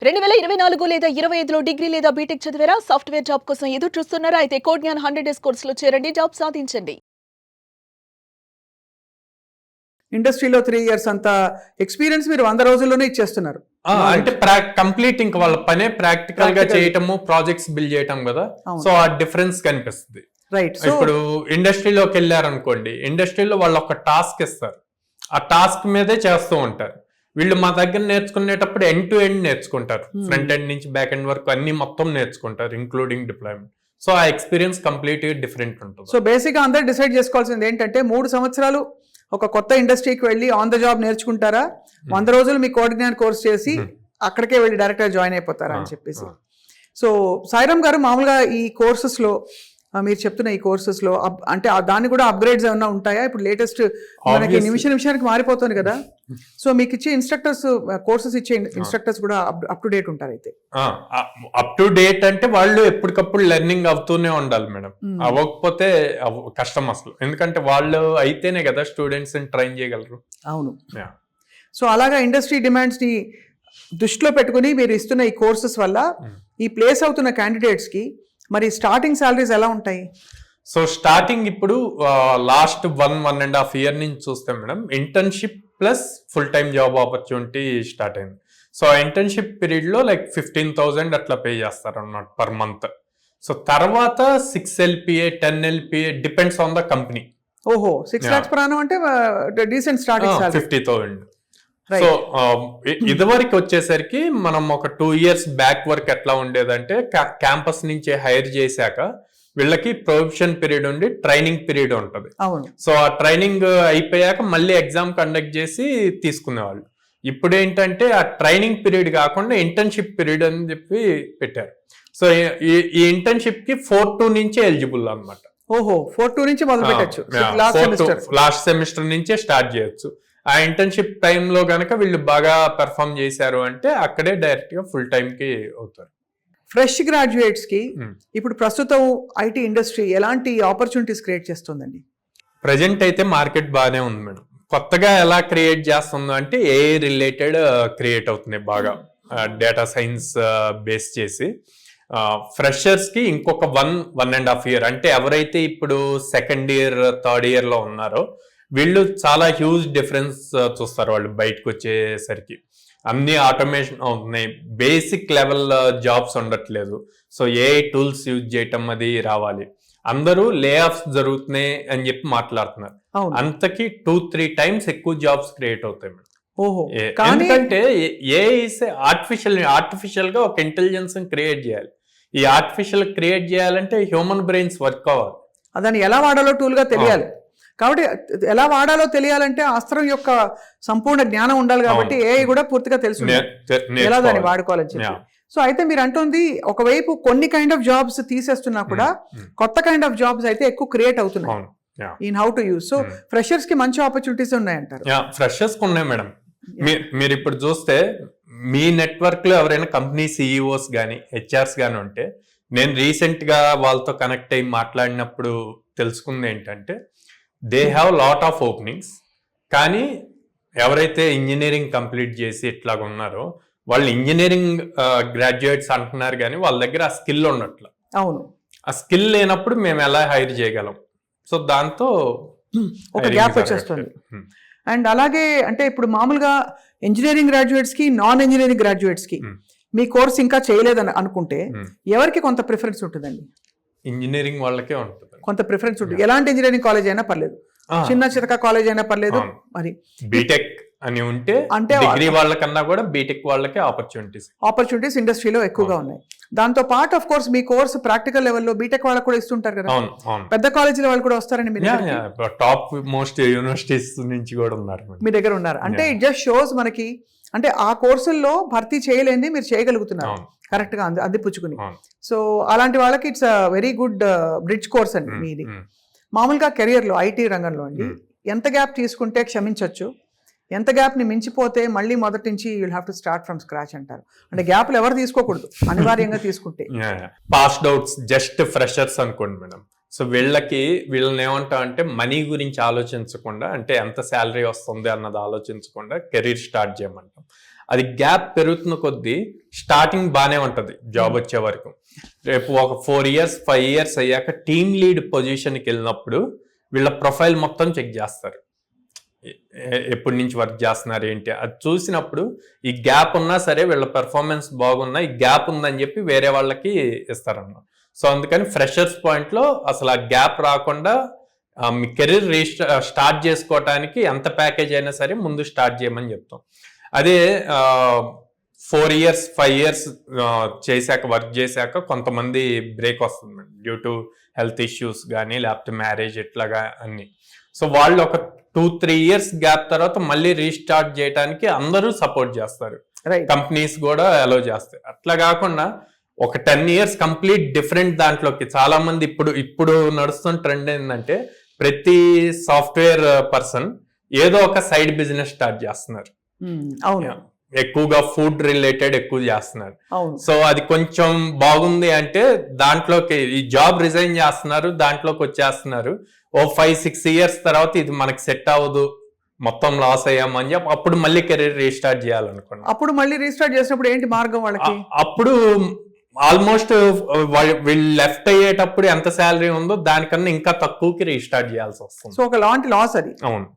2024 లేదా 25లో డిగ్రీ లేదా బీటెక్ చదివారా? సాఫ్ట్‌వేర్ జాబ్ కోసం ఎదురు చూస్తున్నారా? అయితే కోడ్ జ్ఞాన్ 100 డేస్ కోర్సులో చేరండి. జాబ్ సాధించండి. ఇండస్ట్రీలో 3 ఇయర్స్ అంత ఎక్స్పీరియన్స్ మీరు 100 రోజుల్లోనే ఇచ్చేస్తున్నారు. అంటే కంప్లీట్ ఇంకా వాళ్ళ పనే ప్రాక్టికల్ గా చేయటము, ప్రాజెక్ట్స్ బిల్డ్ చేయటం కదా. సో ఆ డిఫరెన్స్ కనిపిస్తుంది. రైట్. ఇప్పుడు ఇండస్ట్రీలోకి వెళ్ళారనుకోండి, ఇండస్ట్రీలో వాళ్ళు ఒక టాస్క్ ఇస్తారు, ఆ టాస్క్ మీదే చేస్తూ ఉంటారు. వీళ్ళు మా దగ్గర నేర్చుకునేటప్పుడు ఎండ్ టు ఎండ్ నేర్చుకుంటారు, ఫ్రంట్ ఎండ్ నుంచి బ్యాక్ ఎండ్ వరకు అన్ని మొత్తం నేర్చుకుంటారు, ఇంక్లూడింగ్ డిప్లాయ్మెంట్. సో ఆ ఎక్స్పీరియన్స్ కంప్లీట్ గా డిఫరెంట్ ఉంటుంది. సో బేసిక్ గా అందరూ డిసైడ్ చేసుకోవాల్సింది ఏంటంటే 3 సంవత్సరాలు ఒక కొత్త ఇండస్ట్రీకి వెళ్ళి ఆన్ ద జాబ్ నేర్చుకుంటారా, 100 రోజులు మీ కోడ్ జ్ఞాన్ కోర్స్ చేసి అక్కడికే వెళ్ళి డైరెక్ట్ గా జాయిన్ అయిపోతారా అని చెప్పేసి. సో సాయిరామ్ గారు, మామూలుగా ఈ కోర్సెస్ లో మీరు చెప్తున్న ఈ కోర్సెస్ లో అంటే దాన్ని కూడా అప్గ్రేడ్స్ ఏమైనా ఉంటాయా? ఇప్పుడు లేటెస్ట్ మనకి నిమిషానికి మారిపోతుంది కదా. సో మీకు ఇచ్చే ఇన్స్ట్రక్టర్స్, కోర్సెస్ ఇచ్చే ఇన్స్ట్రక్టర్స్ కూడా అప్ టు డేట్ ఉంటారు. అయితే అప్ టు డేట్ అంటే వాళ్ళు ఎప్పటికప్పుడు లెర్నింగ్ అవుతూనే ఉండాలి మేడం. అవ్వకపోతే కష్టం అసలు, ఎందుకంటే వాళ్ళు అయితేనే కదా స్టూడెంట్స్ ట్రైన్ చేయగలరు. అవును. సో అలాగా ఇండస్ట్రీ డిమాండ్స్ ని దృష్టిలో పెట్టుకుని మీరు ఇస్తున్న ఈ కోర్సెస్ వల్ల ఈ ప్లేస్ అవుతున్న క్యాండిడేట్స్ కి మరి స్టార్టింగ్ సాలరీస్ ఎలా ఉంటాయి? సో స్టార్టింగ్ ఇప్పుడు లాస్ట్ 1.5 year నుంచి చూస్తే madam, internship plus full time job opportunity start అయింది. సో ఆ ఇంటర్న్షిప్ పీరియడ్ లో 15,000 అట్లా పే చేస్తారు అన్నమాట పర్ మంత్. సో తర్వాత 6 LPA 10 LPA depends on the company. ఓహో, 6 lakhs per annum అంటే డీసెంట్ స్టార్టింగ్ సాలరీ. 50,000. సో ఇదివరకు వచ్చేసరికి మనం ఒక 2 years బ్యాక్ వర్క్ ఎట్లా ఉండేదంటే, క్యాంపస్ నుంచి హైర్ చేశాక వీళ్ళకి ప్రొఫెషన్ పీరియడ్ ఉండి ట్రైనింగ్ పీరియడ్ ఉంటుంది. సో ఆ ట్రైనింగ్ అయిపోయాక మళ్ళీ ఎగ్జామ్ కండక్ట్ చేసి తీసుకునేవాళ్ళు. ఇప్పుడు ఏంటంటే ఆ ట్రైనింగ్ పీరియడ్ కాకుండా ఇంటర్న్షిప్ పీరియడ్ అని చెప్పి పెట్టారు. సో ఈ ఇంటర్న్షిప్ కి 4.2 నుంచే ఎలిజిబుల్ అనమాట. ఓహో, 4.2 నుంచి మొదలు పెట్టచ్చు. లాస్ట్ సెమిస్టర్ నుంచే స్టార్ట్ చేయొచ్చు. ఆ ఇంటర్న్షిప్ టైంలో గనక వీళ్ళు బాగా పెర్ఫార్మ్ చేశారు అంటే అక్కడే డైరెక్ట్ గా ఫుల్ టైం కి అవుతారు. ఫ్రెష్ గ్రాడ్యుయేట్స్ కి ఇప్పుడు ప్రస్తుతం ఐటీ ఇండస్ట్రీ ఎలాంటి ఆపర్చునిటీస్ క్రియేట్ చేస్తుందండి? ప్రజెంట్ అయితే మార్కెట్ బాగానే ఉంది మేడం. కొత్తగా ఎలా క్రియేట్ చేస్తుందో అంటే ఏఐ రిలేటెడ్ క్రియేట్ అవుతున్నాయి బాగా, డేటా సైన్స్ బేస్ చేసి. ఫ్రెషర్స్ కి ఇంకొక 1.5 year అంటే ఎవరైతే ఇప్పుడు సెకండ్ ఇయర్ థర్డ్ ఇయర్ లో ఉన్నారో వీళ్ళు చాలా హ్యూజ్ డిఫరెన్స్ చూస్తారు వాళ్ళు బయటకు వచ్చేసరికి. అన్ని ఆటోమేషన్ అవుతున్నాయి, బేసిక్ లెవెల్ జాబ్స్ ఉండట్లేదు. సో ఏఐ టూల్స్ యూజ్ చేయటం అది రావాలి. అందరూ లే ఆఫ్స్ జరుగుతున్నాయి అని చెప్పి మాట్లాడుతున్నారు. అంతకి 2-3 times ఎక్కువ జాబ్స్ క్రియేట్ అవుతాయి మేడం. ఎందుకంటే ఏఐ ఆర్టిఫిషియల్ గా ఒక ఇంటెలిజెన్స్ క్రియేట్ చేయాలి. ఈ ఆర్టిఫిషియల్ క్రియేట్ చేయాలంటే హ్యూమన్ బ్రెయిన్స్ వర్క్ అవ్వాలి, దాన్ని ఎలా వాడాలో టూల్ గా తెలియాలి. కాబట్టి ఎలా వాడాలో తెలియాలంటే అస్త్రం యొక్క సంపూర్ణ జ్ఞానం ఉండాలి. కాబట్టి ఏఐ కూడా పూర్తిగా తెలుసు ఎలా దాన్ని వాడుకోవాలని చెప్పి. సో అయితే మీరు అంటుంది ఒకవైపు కొన్ని కైండ్ ఆఫ్ జాబ్స్ తీసేస్తున్నా కూడా కొత్త కైండ్ ఆఫ్ జాబ్స్ అయితే ఎక్కువ క్రియేట్ అవుతున్నాయి in how to use. So freshers కి మంచి ఆపర్చునిటీస్ ఉన్నాయంటారు? ఫ్రెషర్స్ కి ఉన్నాయి మేడం. మీరు ఇప్పుడు చూస్తే మీ నెట్వర్క్ లో ఎవరైనా కంపెనీ సిఇఓస్ కానీ హెచ్ఆర్స్ కానీ ఉంటే, నేను రీసెంట్ గా వాళ్ళతో కనెక్ట్ అయ్యి మాట్లాడినప్పుడు తెలుసుకుంది ఏంటంటే, they have lot of openings, కానీ ఎవరైతే ఇంజనీరింగ్ కంప్లీట్ చేసి ఇట్లాగా ఉన్నారో వాళ్ళు ఇంజనీరింగ్ గ్రాడ్యుయేట్స్ అంటున్నారు, కానీ వాళ్ళ దగ్గర ఆ స్కిల్ ఉన్నట్లు. అవును, ఆ స్కిల్ లేనప్పుడు మేము ఎలా హైర్ చేయగలం? సో దాంతో ఒక గ్యాప్ వచ్చేస్తుంది. అండ్ అలాగే అంటే ఇప్పుడు మామూలుగా ఇంజనీరింగ్ గ్రాడ్యుయేట్స్ కి, నాన్ ఇంజనీరింగ్ గ్రాడ్యుయేట్స్ కి మీ కోర్స్ ఇంకా చేయలేదని అనుకుంటే ఎవరికి కొంత ప్రిఫరెన్స్ ఉంటుందండి? ఇంజనీరింగ్ వాళ్ళకే ఉంటుంది కొంత ప్రిఫరెన్స్ ఉంటుంది. ఎలాంటి ఇంజనీరింగ్ కాలేజ్ అయినా పర్లేదు, చిన్న చితక కాలేజ్ అయినా పర్లేదు. మరి బీటెక్ అని ఉంటే అంటే డిగ్రీ వాళ్ళకన్నా కూడా బీటెక్ వాళ్ళకే ఆపర్చునిటీస్ ఇండస్ట్రీలో ఎక్కువగా ఉన్నాయి. దాంతో పాటు of course me course practical లెవెల్లో బీటెక్ వాళ్ళకి కూడా ఇస్తుంటారు కదా. పెద్ద కాలేజీల వాళ్ళు కూడా వస్తారండి మీ దగ్గర? టాప్ మోస్ట్ యూనివర్సిటీస్ నుంచి కూడా ఉన్నారు మీ దగ్గర ఉన్నారు అంటే ఇట్ జస్ట్ షోస్ మనకి, అంటే ఆ కోర్సుల్లో భర్తీ చేయలేని మీరు చేయగలుగుతున్నారు కరెక్ట్ గా అందిపుచ్చుకుని. సో అలాంటి వాళ్ళకి it's very good bridge course అండి మీది. మామూలుగా కెరియర్ లో ఐటీ రంగంలో అండి ఎంత గ్యాప్ తీసుకుంటే క్షమించవచ్చు, ఎంత గ్యాప్ ని మించిపోతే మళ్ళీ మొదటి నుంచి you'll have to start from scratch అంటారు? అంటే గ్యాప్లు ఎవరు తీసుకోకూడదు, అనివార్యంగా తీసుకుంటే. పాస్డ్ అవుట్స్ జస్ట్ ఫ్రెషర్స్ అనుకోండి మేడం. సో వీళ్ళని ఏమంటాం అంటే మనీ గురించి ఆలోచించకుండా, అంటే ఎంత శాలరీ వస్తుంది అన్నది ఆలోచించకుండా కెరీర్ స్టార్ట్ చేయమంటాం. అది గ్యాప్ పెరుగుతున్న కొద్దీ స్టార్టింగ్ బాగానే ఉంటది జాబ్ వచ్చే వరకు. రేపు ఒక 4 years 5 years అయ్యాక టీమ్ లీడ్ పొజిషన్కి వెళ్ళినప్పుడు వీళ్ళ ప్రొఫైల్ మొత్తం చెక్ చేస్తారు. ఎప్పటి నుంచి వర్క్ చేస్తున్నారు ఏంటి అది చూసినప్పుడు ఈ గ్యాప్ ఉన్నా సరే వీళ్ళ పెర్ఫార్మెన్స్ బాగున్నా ఈ గ్యాప్ ఉందని చెప్పి వేరే వాళ్ళకి ఇస్తారన్నమాట. సో అందుకని ఫ్రెషర్స్ పాయింట్లో అసలు ఆ గ్యాప్ రాకుండా మీ కెరీర్ స్టార్ట్ చేసుకోవటానికి ఎంత ప్యాకేజ్ అయినా సరే ముందు స్టార్ట్ చేయమని చెప్తాం. అదే 4 years 5 years చేశాక వర్క్ చేశాక కొంతమంది బ్రేక్ వస్తుంది డ్యూ టు హెల్త్ ఇష్యూస్ కానీ లేకపోతే మ్యారేజ్ ఇట్లాగా అన్ని. సో వాళ్ళు ఒక 2-3 years గ్యాప్ తర్వాత మళ్ళీ రీస్టార్ట్ చేయడానికి అందరూ సపోర్ట్ చేస్తారు, కంపెనీస్ కూడా అలో చేస్తాయి. అట్లా కాకుండా ఒక 10 years కంప్లీట్ డిఫరెంట్ దాంట్లోకి చాలా మంది ఇప్పుడు నడుస్తున్న ట్రెండ్ ఏంటంటే ప్రతి సాఫ్ట్వేర్ పర్సన్ ఏదో ఒక సైడ్ బిజినెస్ స్టార్ట్ చేస్తున్నారు. ఎక్కువగా ఫుడ్ రిలేటెడ్ ఎక్కువ చేస్తున్నారు. సో అది కొంచెం బాగుంది అంటే దాంట్లోకి ఈ జాబ్ రిజైన్ చేస్తున్నారు, దాంట్లోకి వచ్చేస్తున్నారు. ఓ 5-6 years తర్వాత ఇది మనకి సెట్ అవ్వదు, మొత్తం లాస్ అయ్యామని చెప్పి అప్పుడు మళ్ళీ కెరీర్ రీస్టార్ట్ చేయాలనుకున్నాం. అప్పుడు మళ్ళీ రీస్టార్ట్ చేసినప్పుడు ఏంటి మార్గం వాళ్ళకి? అప్పుడు ఆల్మోస్ట్ వీళ్ళు లెఫ్ట్ అయ్యేటప్పుడు ఎంత శాలరీ ఉందో దానికన్నా ఇంకా తక్కువకి రీస్టార్ట్ చేయాల్సి వస్తుంది. సో ఒక లాంటి లాస్ అది. అవును.